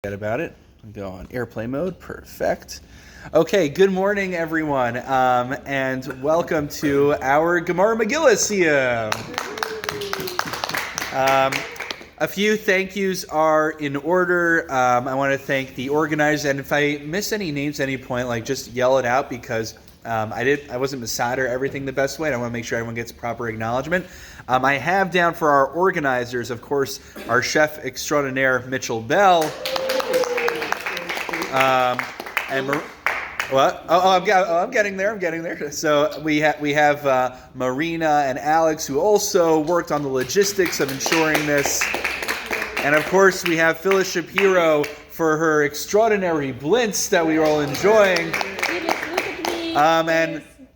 Forget about it. Go on airplane mode. Perfect. Okay, good morning, everyone, and welcome to our Gemara Megillah SIYUM. A few thank yous are in order. I want to thank the organizers, and if I miss any names at any point, just yell it out because I wasn't Masader everything the best way, and I want to make sure everyone gets proper acknowledgement. I have down for our organizers, of course, our chef extraordinaire Mitchell Bell. What? I'm getting there. So we have Marina and Alex, who also worked on the logistics of ensuring this, and of course we have Phyllis Shapiro for her extraordinary blintz that we are all enjoying.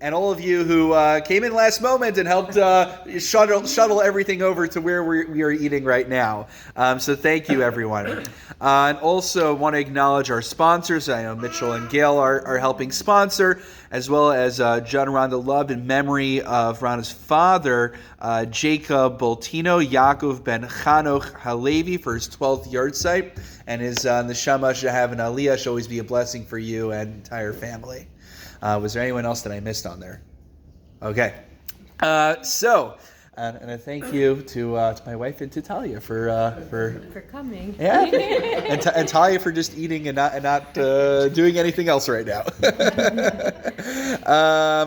And all of you who came in last moment and helped shuttle everything over to where we are eating right now. So thank you, everyone. And also want to acknowledge our sponsors. I know Mitchell and Gail are helping sponsor, as well as John Rhonda Love in memory of Rhonda's father, Jacob Boltino, Yaakov ben Chanoch Halevi, for his 12th yard site. And his neshama should have an aliyah, should always be a blessing for you and entire family. Was there anyone else that I missed on there? Okay. And a thank you to my wife and to Talia for coming. Yeah, and Talia for just eating and not doing anything else right now.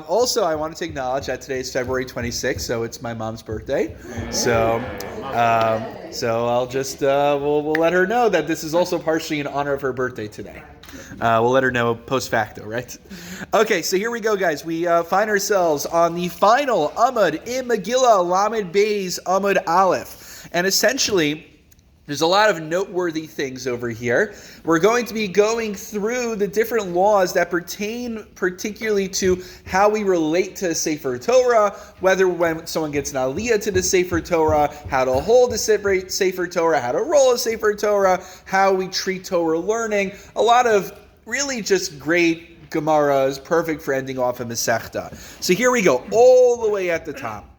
Also, I wanted to acknowledge that today is February 26th, so it's my mom's birthday. So I'll just we'll let her know that this is also partially in honor of her birthday today. We'll let her know post facto, right? Okay, so here we go, guys. We find ourselves on the final Amud in Megillah, Lamed Beis Amud Aleph. And essentially, there's a lot of noteworthy things over here. We're going to be going through the different laws that pertain particularly to how we relate to Sefer Torah, whether when someone gets an aliyah to the Sefer Torah, how to hold a Sefer Torah, how to roll a Sefer Torah, how we treat Torah learning. A lot of really just great Gemaras, perfect for ending off a Masechta. So here we go, all the way at the top.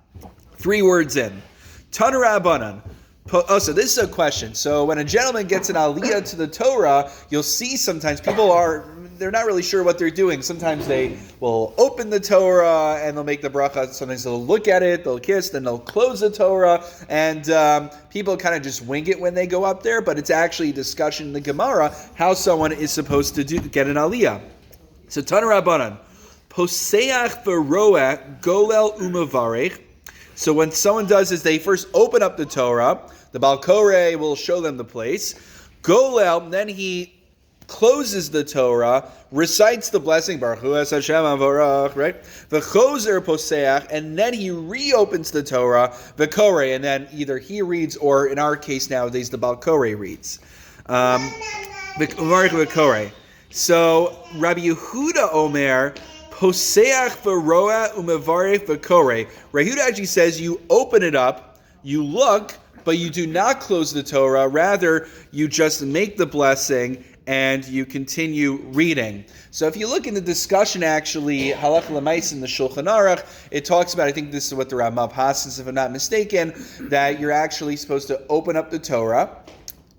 3 words in. Tanu Rabbanan. So this is a question. So when a gentleman gets an aliyah to the Torah, you'll see sometimes they're not really sure what they're doing. Sometimes they will open the Torah and they'll make the bracha. Sometimes they'll look at it, they'll kiss, then they'll close the Torah. And people kind of just wing it when they go up there, but it's actually a discussion in the Gemara how someone is supposed to get an aliyah. So Tanu Rabbanan, Poseach v'roeh golel umavarech. So when someone does is they first open up the Torah, the Baal Koreh will show them the place. Golel, then he closes the Torah, recites the blessing, Baruch Hu es Hashem avorach, right? V'chozer poseach, and then he reopens the Torah, v'koreh, and then either he reads, or in our case nowadays, the Baal Koreh reads. V'koreh. So Rabbi Yehuda Omer, Poseach v'roah umevarech v'koreh. Rabbi Yehuda actually says you open it up, you look, but you do not close the Torah. Rather, you just make the blessing and you continue reading. So if you look in the discussion, actually, Halach L'Mais in the Shulchan Aruch, it talks about, I think this is what the Ramav passes, if I'm not mistaken, that you're actually supposed to open up the Torah,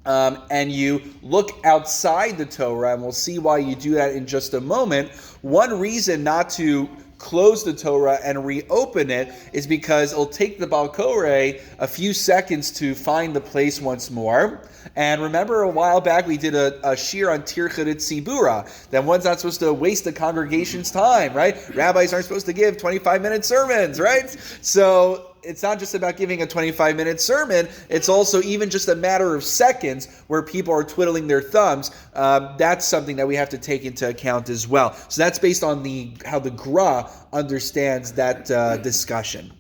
and you look outside the Torah, and we'll see why you do that in just a moment. One reason not to close the Torah and reopen it is because it'll take the Baal Koreh a few seconds to find the place once more. And remember a while back we did a shir on Tirchut Tzibura, that one's not supposed to waste the congregation's time, right? Rabbis aren't supposed to give 25-minute sermons, right? So it's not just about giving a 25-minute sermon, it's also even just a matter of seconds where people are twiddling their thumbs. That's something that we have to take into account as well. So that's based on how the Gra understands that discussion.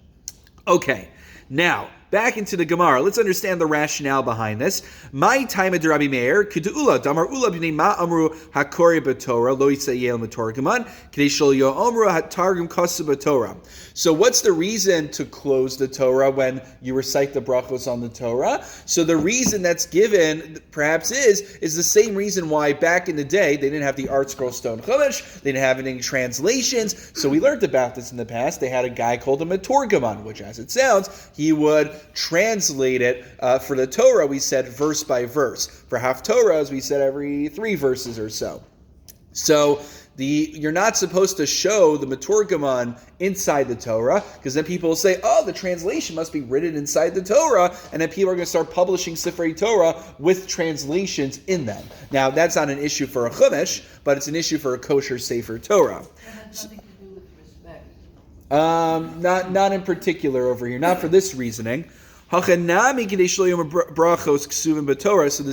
Okay, now, back into the Gemara. Let's understand the rationale behind this. My time at Rabbi Meir, Kedu'ula, Damar Ula b'nei ma amru hakori b'Torah, lo yitzayel m'torgaman, k'dei shel yo'omru hatargum kosu b'Torah. So what's the reason to close the Torah when you recite the brachos on the Torah? So the reason that's given, perhaps, is the same reason why back in the day they didn't have the Art Scroll Stone Chumash, they didn't have any translations. So we learned about this in the past. They had a guy called a Metorgaman, which, as it sounds, he would but translate it for the Torah, we said verse by verse. For Haftorahs, we said every 3 verses or so. So you're not supposed to show the Maturgamon inside the Torah, because then people will say, oh, the translation must be written inside the Torah, and then people are going to start publishing Sifrei Torah with translations in them. Now, that's not an issue for a Chumash, but it's an issue for a kosher Sefer Torah. Nothing to do with respect. Not in particular over here, not for this reasoning. So the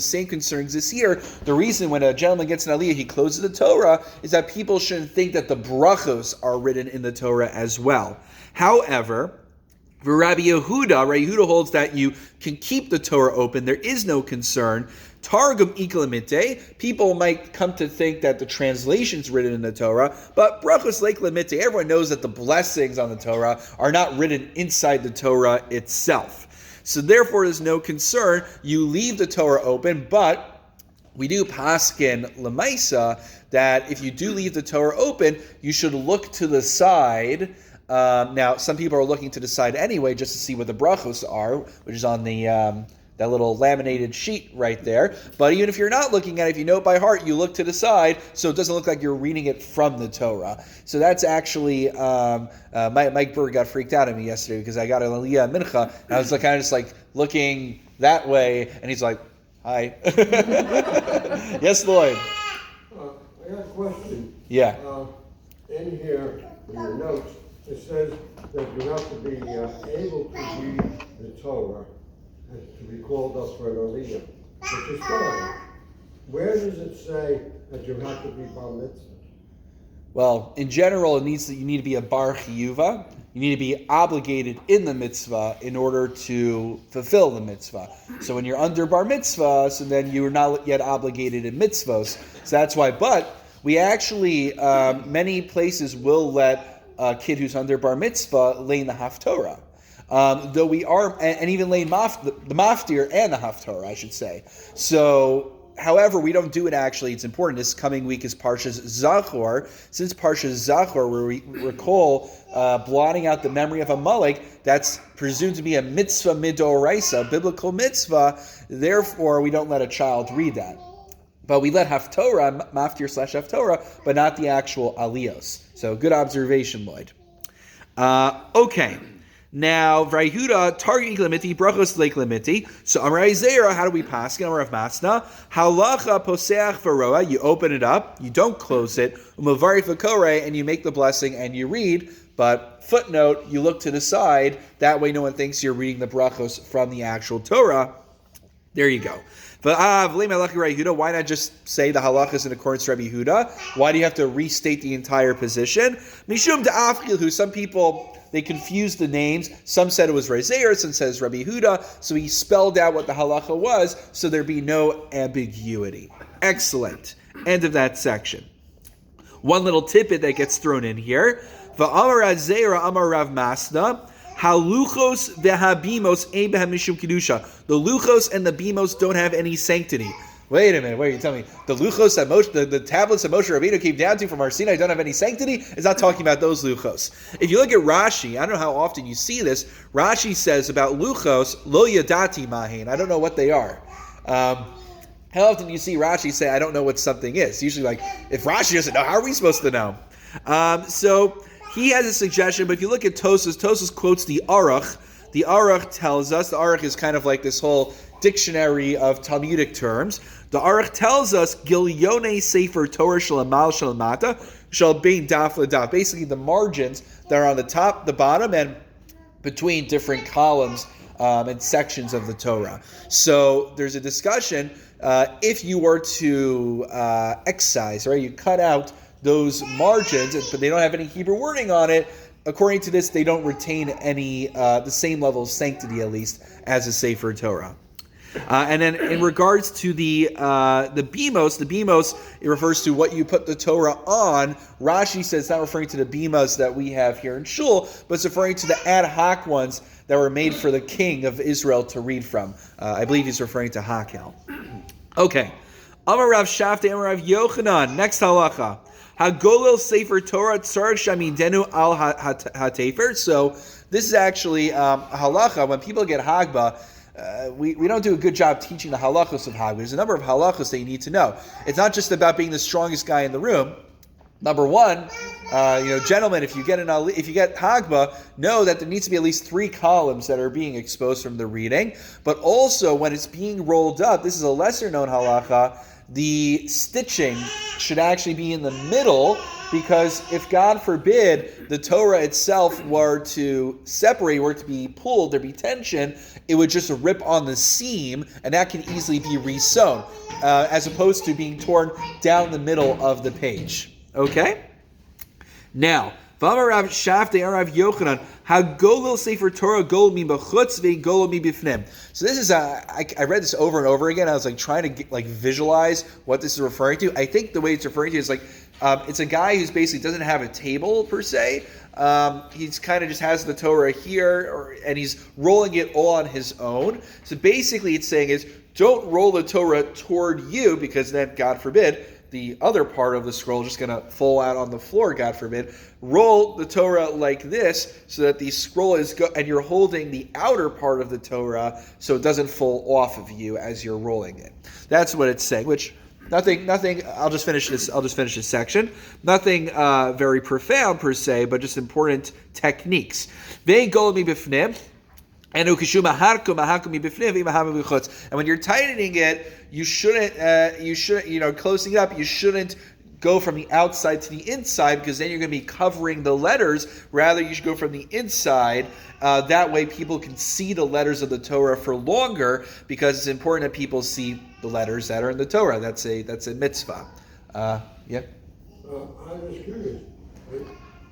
same concern exists here. The reason when a gentleman gets an aliyah, he closes the Torah, is that people shouldn't think that the brachos are written in the Torah as well. However, for Rabbi Yehuda holds that you can keep the Torah open. There is no concern. Targum iklamite. People might come to think that the translation's written in the Torah, but brachos leiklamite. Everyone knows that the blessings on the Torah are not written inside the Torah itself. So therefore, there's no concern. You leave the Torah open, but we do paskin lemaisa that if you do leave the Torah open, you should look to the side. Now, some people are looking to the side anyway, just to see what the brachos are, which is on the that little laminated sheet right there. But even if you're not looking at it, if you know it by heart, you look to the side, so it doesn't look like you're reading it from the Torah. So that's actually, Mike Berg got freaked out at me yesterday because I got an aliyah mincha, and I was like, kind of just like looking that way, and he's like, hi. Yes, Lloyd? I got a question. Yeah. In here, in your notes, it says that you have to be able to read the Torah and to be called up for an aliyah, which is fine. Where does it say that you have to be bar mitzvah? Well, in general, you need to be a bar chiyuva. You need to be obligated in the mitzvah in order to fulfill the mitzvah. So when you're under bar mitzvah, so then you are not yet obligated in mitzvahs. So that's why. But we actually, many places will let a kid who's under bar mitzvah lay in the haftorah. Though we are, and even lay the maftir and the haftorah, I should say. So, however, we don't do it actually. It's important. This coming week is Parshas Zachor. Since Parshas Zachor, where we recall blotting out the memory of Amalek, that's presumed to be a mitzvah midoraisa, biblical mitzvah. Therefore, we don't let a child read that. But we let haftorah, maftir / haftorah, but not the actual aliyos. So, good observation, Lloyd. Okay. Now, Vrayhuda, target iklamiti, brachos leiklamiti. So, Amar Zera, how do we pass? Amar of Masna, halacha poseach varoa, you open it up, you don't close it, umavari fakore, and you make the blessing and you read, but footnote, you look to the side, that way no one thinks you're reading the brachos from the actual Torah. There you go. Why not just say the halachas in accordance to Rabbi Yehuda? Why do you have to restate the entire position? Mishum da'afkilhu, some people, they confused the names. Some said it was Rezeir, some says Rabbi Yehuda. So he spelled out what the halacha was, so there be no ambiguity. Excellent. End of that section. One little tidbit that gets thrown in here. V'amar Rezeir amar Rav Masna. Haluchos vehabimos ein behem mishum kedusha. The luchos and the bimos don't have any sanctity. Wait a minute, wait, you tell me the luchos that Moshe, the tablets that Moshe Rabbeinu came down to from Har Sinai don't have any sanctity? It's not talking about those luchos. If you look at Rashi, I don't know how often you see this. Rashi says about luchos, lo yadati mahin. I don't know what they are. How often do you see Rashi say, I don't know what something is? Usually like, if Rashi doesn't know, how are we supposed to know? So he has a suggestion, but if you look at Tosas quotes the Aruch. The Aruch tells us, the Aruch is kind of like this whole dictionary of Talmudic terms. The Aruch tells us, Gilyone Sefer Torah Shalamal Shalamata Shal Bein Daf Ladaf. Basically, the margins that are on the top, the bottom, and between different columns and sections of the Torah. So there's a discussion, if you were to excise, right, you cut out those margins, but they don't have any Hebrew wording on it, according to this, they don't retain any, the same level of sanctity, at least, as a Sefer Torah. And then in regards to the bimos, it refers to what you put the Torah on. Rashi says it's not referring to the bimos that we have here in Shul, but it's referring to the ad hoc ones that were made for the king of Israel to read from. I believe he's referring to Hakel. Okay. Amar Rav Shaftei, Amar Rav Yochanan. Next halacha. Hagolel Sefer Torah Tzarek Shamidenu al Hatefer. So this is actually a halacha. When people get Hagba, we don't do a good job teaching the halachos of Hagba. There's a number of halachos that you need to know. It's not just about being the strongest guy in the room. Number one, gentlemen, if you get Hagba, know that there needs to be at least 3 columns that are being exposed from the reading. But also, when it's being rolled up, this is a lesser known halacha, the stitching should actually be in the middle, because if, God forbid, the Torah itself were to separate, were to be pulled, there'd be tension, it would just rip on the seam, and that can easily be resewn, as opposed to being torn down the middle of the page. Okay? Now, V'amar Shaftei Arav Yochanan Hagolol Sefer Torah Gol Mi B'chutz Ve'Golol Mi B'fnim. So this is I read this over and over again. I was trying to visualize what this is referring to. I think the way it's referring to is it's a guy who's basically doesn't have a table per se. He's kind of just has the Torah here, and he's rolling it all on his own. So basically, it's saying is don't roll the Torah toward you, because then, God forbid, the other part of the scroll is just going to fall out on the floor, God forbid. Roll the Torah like this so that the scroll and you're holding the outer part of the Torah so it doesn't fall off of you as you're rolling it. That's what it's saying, which nothing, I'll just finish this section. Nothing very profound per se, but just important techniques. And when you're tightening it, you shouldn't, closing it up, you shouldn't go from the outside to the inside, because then you're going to be covering the letters. Rather, you should go from the inside. That way people can see the letters of the Torah for longer, because it's important that people see the letters that are in the Torah. That's a mitzvah. Yeah? I was curious.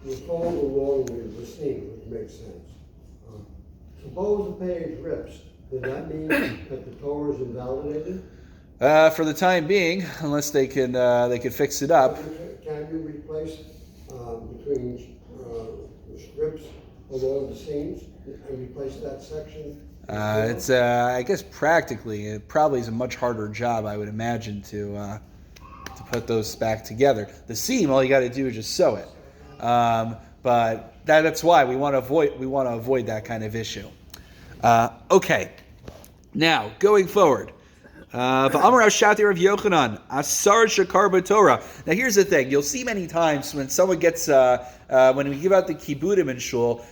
You follow along with the seam, which makes sense. Suppose the page rips. Does that mean that the Torah is invalidated? For the time being, unless they can fix it up. Can you replace between strips along the seams and replace that section? It's I guess practically it probably is a much harder job, I would imagine, to put those back together. The seam, all you got to do is just sew it. But that's why we want to avoid that kind of issue. Okay, now going forward. Now here's the thing. You'll see many times when someone gets when we give out the kibudim in shul,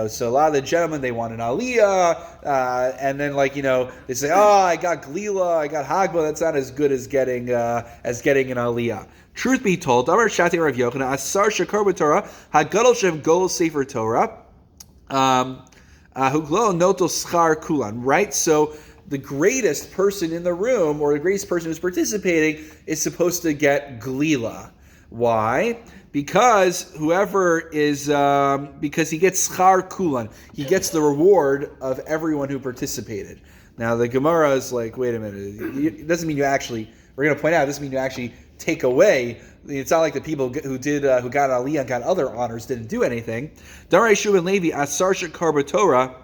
so a lot of the gentlemen, they want an aliyah, and then they say, I got glila, I got hagba. That's not as good as getting an aliyah. Truth be told, Amar Shati Rav Yochanan, Asar Shakar b'Torah, Hagadol Shem Gol Sefer Torah, Huglol Noto Schar Kulan. Right, so the greatest person in the room, or the greatest person who's participating, is supposed to get glila. Why? Because because he gets schar kulan, he gets the reward of everyone who participated. Now the Gemara is like, wait a minute, it doesn't mean you actually. We're going to point out, it doesn't mean you actually take away. It's not like the people who got aliyah and got other honors didn't do anything. Darei Shuv and Levi asar shekar b'Torah.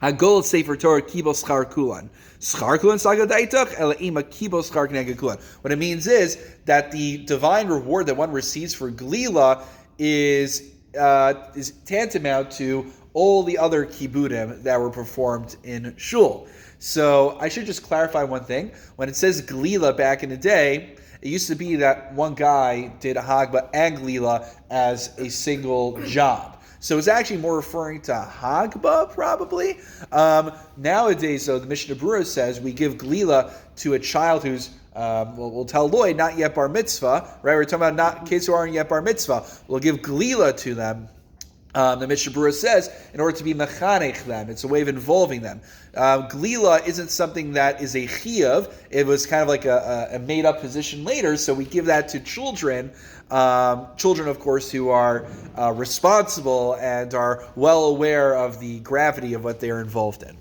Hagol Sefer Torah kibos schar kulan. Schar kulan sagadaitach elaima kibos schar kneged kulan. What it means is that the divine reward that one receives for glila is tantamount to all the other kibudim that were performed in shul. So I should just clarify one thing. When it says glila back in the day, it used to be that one guy did a hagba and glila as a single job. So it's actually more referring to Hagba, probably. Nowadays, though, the Mishnah Berurah says we give glila to a child who's, we'll tell Lloyd, not yet bar mitzvah, right? We're talking about not kids who aren't yet bar mitzvah. We'll give glila to them. The Mishnah Berurah says, in order to be mechanech them, it's a way of involving them. Glila isn't something that is a chiyuv. It was kind of like a made-up position later, so we give that to children. Children, of course, who are responsible and are well aware of the gravity of what they are involved in.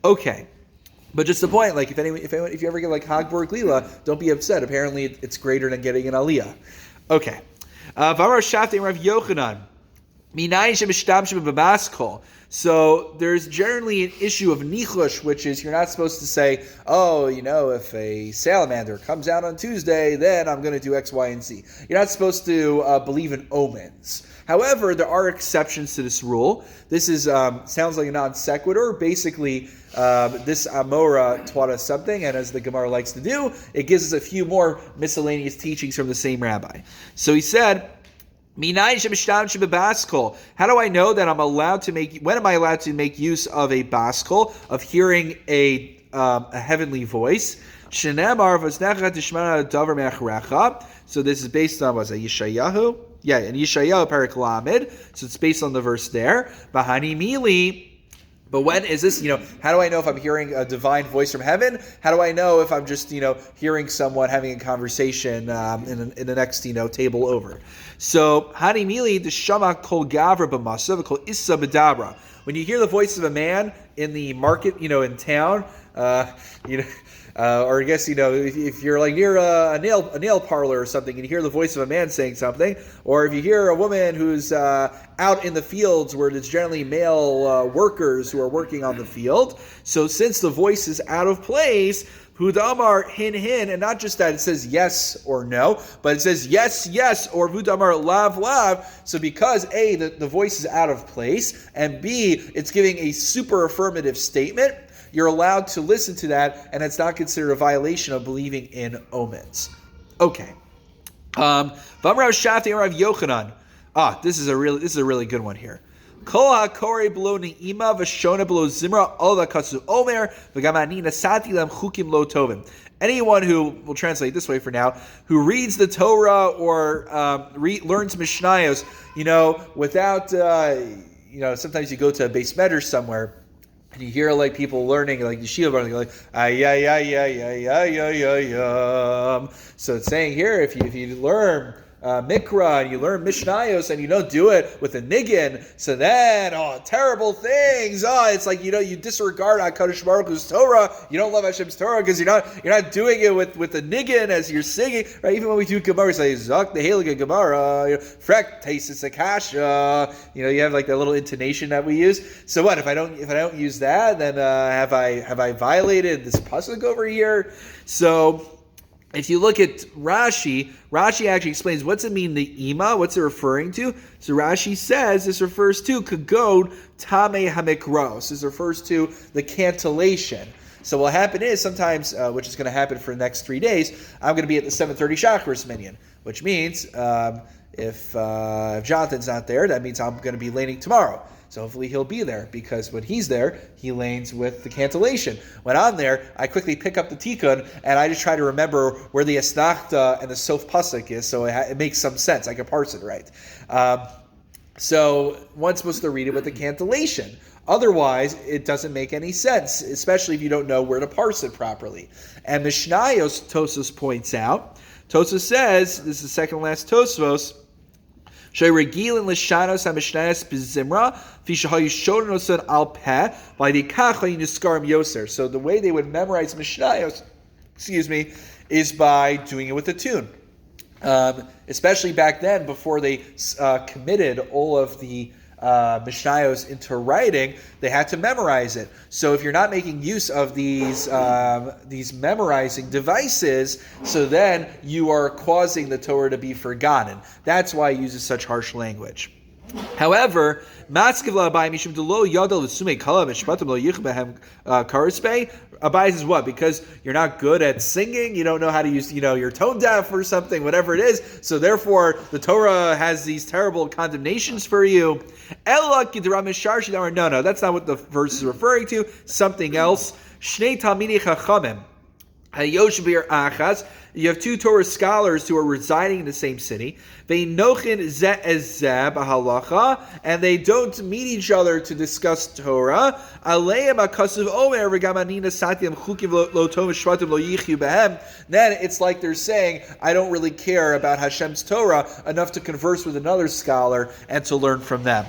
Okay, but just the point, like if you ever get like Hagbor Glila, don't be upset. Apparently, it's greater than getting an aliyah. Okay, V'amar Shafti Rav Yochanan. So there's generally an issue of nichush, which is you're not supposed to say, oh, if a salamander comes out on Tuesday, then I'm going to do X, Y, and Z. You're not supposed to believe in omens. However, there are exceptions to this rule. This is sounds like a non sequitur. Basically, this Amora taught us something, and as the Gemara likes to do, it gives us a few more miscellaneous teachings from the same rabbi. So he said, how do I know that I'm allowed to when am I allowed to make use of a baskol, of hearing a heavenly voice? So this is based on, what's that, Yeshayahu? Yeah, in Yeshayahu Perek Lamed. So it's based on the verse there. Bahani Mili. But when is this, how do I know if I'm hearing a divine voice from heaven? How do I know if I'm just, hearing someone having a conversation in the next, table over? So, Hani Mili, the Shama Kol Gavra B'Masa, Kol Issa B'Dabra. When you hear the voice of a man in the market, in town, or I guess, if you're like near a nail parlor or something and you hear the voice of a man saying something, or if you hear a woman who's out in the fields where there's generally male workers who are working on the field. So since the voice is out of place, Hudamar hin, and not just that, it says yes or no, but it says yes, or Hudamar lav. So because A, the voice is out of place, and B, it's giving a super affirmative statement, you're allowed to listen to that, and it's not considered a violation of believing in omens. Okay. V'amrav Shafti Amrav Yochanan. This is a really good one here. Kol ha'korei below ne'ima v'shona below zimra all katsu omer v'gamani nasati lem chukim lo tovim. Anyone who, we'll translate this way for now, who reads the Torah or learns Mishnayos, without, sometimes you go to a base medrash somewhere, and you hear like people learning, like yeshiva learning, like So it's saying here, if you learn Mikra and you learn Mishnayos and you don't do it with a niggin, so then terrible things. It's like you disregard HaKadosh Baruch Hu's Torah. You don't love Hashem's Torah because you're not doing it with the niggin as you're singing. Right? Even when we do Gemara, we say Zak the Heilige Gemara, Frek Taisis Akasha. You have like that little intonation that we use. So what if I don't use that? Then have I violated this pasuk over here? So if you look at Rashi actually explains what's it mean, the ima, what's it referring to? So Rashi says this refers to kagod tame hamikros. This refers to the cantillation. So what will happen is sometimes, which is going to happen for the next 3 days, I'm going to be at the 7:30 Shacharis minyan, which means if Jonathan's not there, that means I'm going to be laning tomorrow. So hopefully he'll be there, because when he's there, he lanes with the cantillation. When I'm there, I quickly pick up the tikkun, and I just try to remember where the esnachta and the sof pasuk is, so it makes some sense. I can parse it right. So one's supposed to read it with the cantillation. Otherwise, it doesn't make any sense, especially if you don't know where to parse it properly. And Mishnayos, Tosfos points out, Tosfos says, this is the second last Tosfos, so the way they would memorize Mishnayos, is by doing it with a tune. Especially back then, before they committed all of the Mishnayos into writing, they had to memorize it. So if you're not making use of these memorizing devices, so then you are causing the Torah to be forgotten. That's why he uses such harsh language. However, Abai says what? Because you're not good at singing, you don't know how to use, you're tone deaf or something, whatever it is. So therefore, the Torah has these terrible condemnations for you. No, that's not what the verse is referring to. Something else. Shnei Talmidei Chachamim. You have two Torah scholars who are residing in the same city. And they don't meet each other to discuss Torah. Then it's like they're saying, I don't really care about Hashem's Torah enough to converse with another scholar and to learn from them.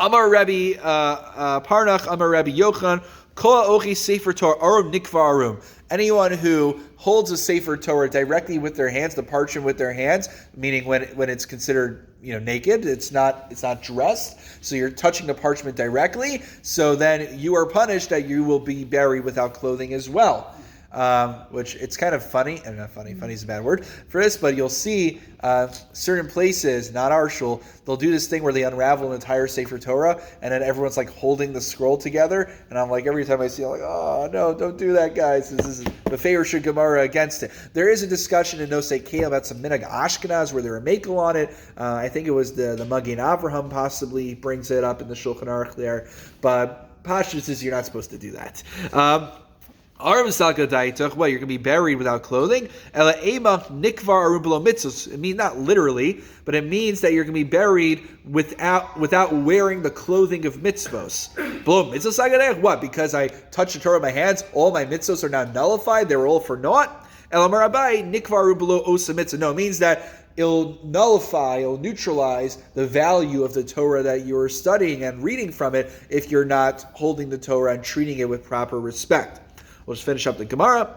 Amar Rabbi Parnach, Amar Rabbi Yochanan, Kol ha'ochi sefer Torah arum nikvar arum. Anyone who holds a sefer Torah directly with their hands, the parchment with their hands, meaning when it's considered naked, it's not dressed, so you're touching the parchment directly. So then you are punished that you will be buried without clothing as well. Which it's kind of funny, and not funny is a bad word for this, but you'll see certain places, not our shul, they'll do this thing where they unravel an entire Sefer Torah, and then everyone's like holding the scroll together, and I'm like, every time I see it, I'm like, oh no, don't do that, guys. This is the Feirish Gemara against it. There is a discussion in Nosei Keilim about some Minhag Ashkenaz where there are Megillah on it. I think it was the Magen Avraham possibly brings it up in the Shulchan Aruch there, but Pashtus is you're not supposed to do that. Well, you're going to be buried without clothing. It means not literally, but it means that you're going to be buried without wearing the clothing of mitzvos. What? Because I touched the Torah with my hands, all my mitzvos are now nullified, they were all for naught? No, it means that it'll neutralize the value of the Torah that you're studying and reading from it if you're not holding the Torah and treating it with proper respect. We'll just finish up the Gemara.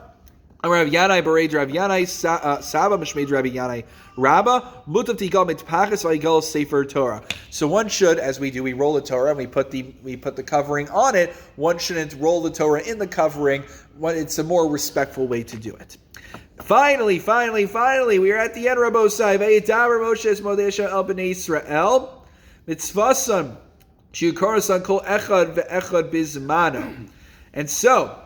Rav Yanai Bereid Rav Yanai Saba Mishmeid Rabbi Yanai Rabba Mutav Tigal Mitpachas Vayigal Sefer Torah. So one should, as we do, we roll the Torah and we put the covering on it. One shouldn't roll the Torah in the covering. It's a more respectful way to do it. Finally, we are at the end. Rabosai Vayidaber Moshe Es Modesha El Bnei Israel Mitzvasan Shukarasan Kol Echad VeEchad Bizmano. And so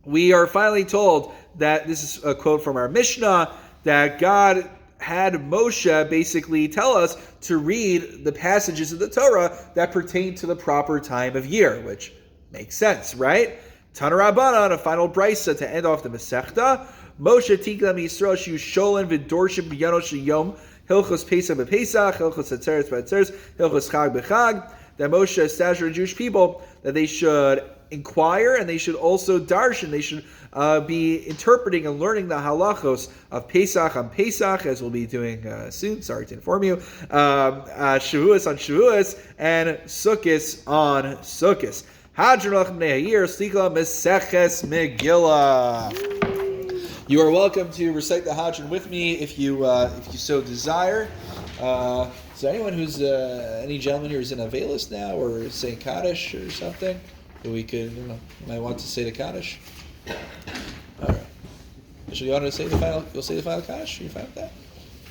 we are finally told that, this is a quote from our Mishnah, that God had Moshe basically tell us to read the passages of the Torah that pertain to the proper time of year, which makes sense, right? Tana Rabbanan, a final brisa to end off the Masechta. Moshe tiklam Yisrael shu sholen v'dorshim b'yano sheyom hilchos Pesach b'Pesach, hilchos Atzeres b'Atzeres, hilchos Chag b'Chag. That Moshe established for the Jewish people that they should inquire and they should also darshan, they should be interpreting and learning the halachos of Pesach on Pesach, as we'll be doing soon, sorry to inform you, Shavuos on Shavuos, and Sukkos on Sukkos. Hadron Lachem Nehayir, Slikla Meseches Megillah. You are welcome to recite the Hadron with me if you so desire. Is there anyone who's, any gentleman here who's in Avelis now, or saying Kaddish or something? That we could, might want to say the Kaddish. All right. Should you want to say the final? You'll say the final Kaddish. Are you fine with that?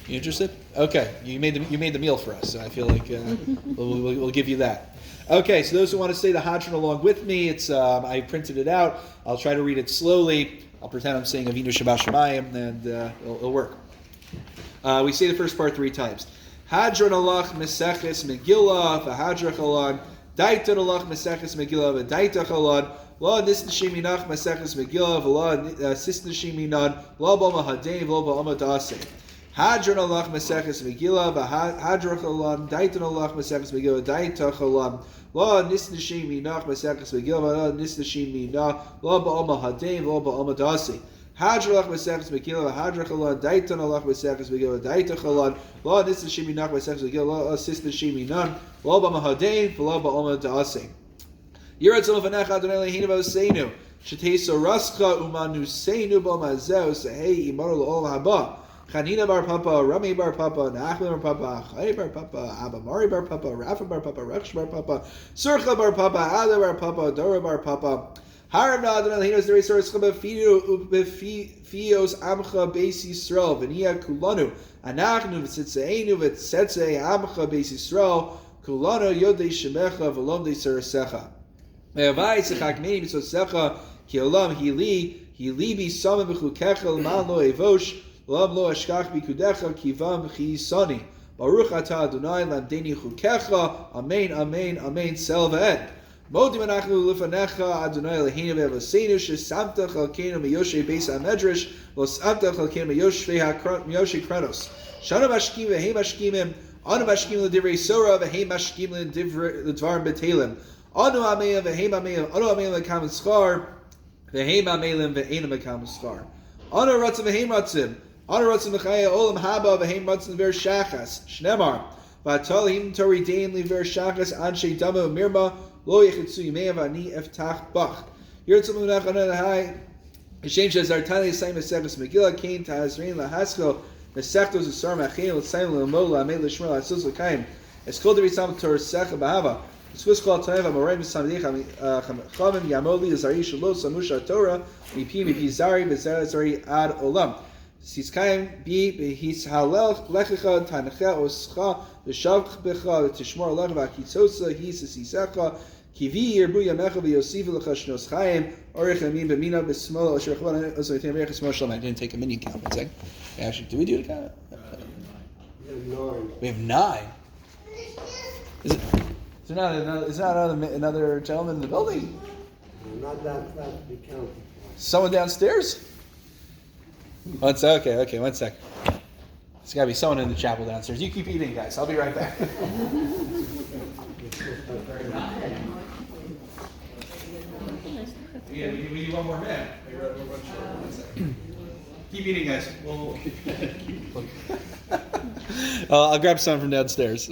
You interested? Okay. You made the meal for us, so I feel like we'll give you that. Okay. So those who want to say the Hadron along with me, it's I printed it out. I'll try to read it slowly. I'll pretend I'm saying Avinu Shabbat Shemayim, and it'll work. We say the first part 3 times. Hadron alach Meseches Megillah v'Hadrach alon. Daiton alach Meseches Megillah v'Daitach alon. La nisnashim minach Meseches Megillah v'la sisnashim minan. La b'ama hadein v'la b'ama da'aseh. Hadron alach Meseches Megillah v'Hadrach alon. Daiton alach Meseches Megillah v'Daitach alon. La nisnashim minach Meseches Megillah v'la nisnashim minan. La b'ama hadein v'la b'ama da'aseh. Hadrach Meseches Megillah, Hadrach alon, Daiton alach Meseches Megillah, Daitach alon, La nisnashim minach Meseches Megillah, La sisnashim minan, La b'ama hadein v'la b'ama da'aseh. Yiratzon v'necha Adonai Eloheinu v'oseinu, Sheteiso rascha umanuseinu b'mazeu sehei imar l'ol haba. Chanina bar papa, Rami bar papa, Nachman bar papa, Chai bar papa, Abba Mari bar papa, Rafa bar papa, Raksh bar papa, Surcha bar papa, Ada bar papa, Dora bar papa. Haram na Adonai Eloheinu zerei soros befios amcha beis Yisrael v'niya kulanu anachnu v'tzitzeinu v'tzetzei amcha beis Yisrael kulanu yodei shemecha v'lomdei sarasecha me'avai sechakmei mitzosecha ki olam hili b'samim b'chukecha l'man lo evosh l'am lo ashkach b'kudecha kivam v'chisani baruch atah Adonai lamdeni chukecha amen amen amen sel v'ed. Modim anachnu lefanecha Adonai Eloheinu ve'avoseinu shesamtach alkeinu miyoshe beis hamedrash v'samtach alkeinu miyoshe kranos. Shana mashkim v'hei mashkimim anu mashkim l'divrei sora v'hei mashkim l'dvarim betelim anu ameim v'hei ameim anu ameim l'kam schar v'hei ameim v'einu l'kam schar anu ratzim v'hei ratzim anu ratzim l'chaya olam haba v'hei ratzim l'ver shachas shnemar v'atalim toridein l'ver shachas anshe dama mirma Lo yechetzu yimei v'ani eftach bach. Yirtzum Munach Anad Hai. Hashem says, Artani Saim Mesechus Megillah, Kain Tahazrin Lahaskell, Mesechtos Usar Machin, L'Saim L'Mola, Amei L'Shmer L'Asus L'Kaim. Eskol Devi Sam Tor Secha Bahava. Swiss Kol Taneva Moray Misamdich Chavim Yamoli Zari Shalo Samusha Torah Mipi Zari Bezari Ad Olam. Siskaim Bi Behis Halel Lechicha Tanecha Oscha V'Shavch Becha Tishmor Lech V'Akitzosa His Sisecha Kivi Yerbu Yamecha V'Yosif L'Cha Shnos Chaim Orich Amin B'Mina B'Smol Asher Chvan Ozoitim Reich Smol Shalom. I didn't take a mini count. One second. Actually, do we do the count? We have 9. Is there not another gentleman in the building? Not that fast to be counted. Someone downstairs? One sec. Okay, 1 sec. There's got to be someone in the chapel downstairs. You keep eating, guys. I'll be right back. Yeah, we need one more minute. Keep eating, guys. I'll grab some from downstairs.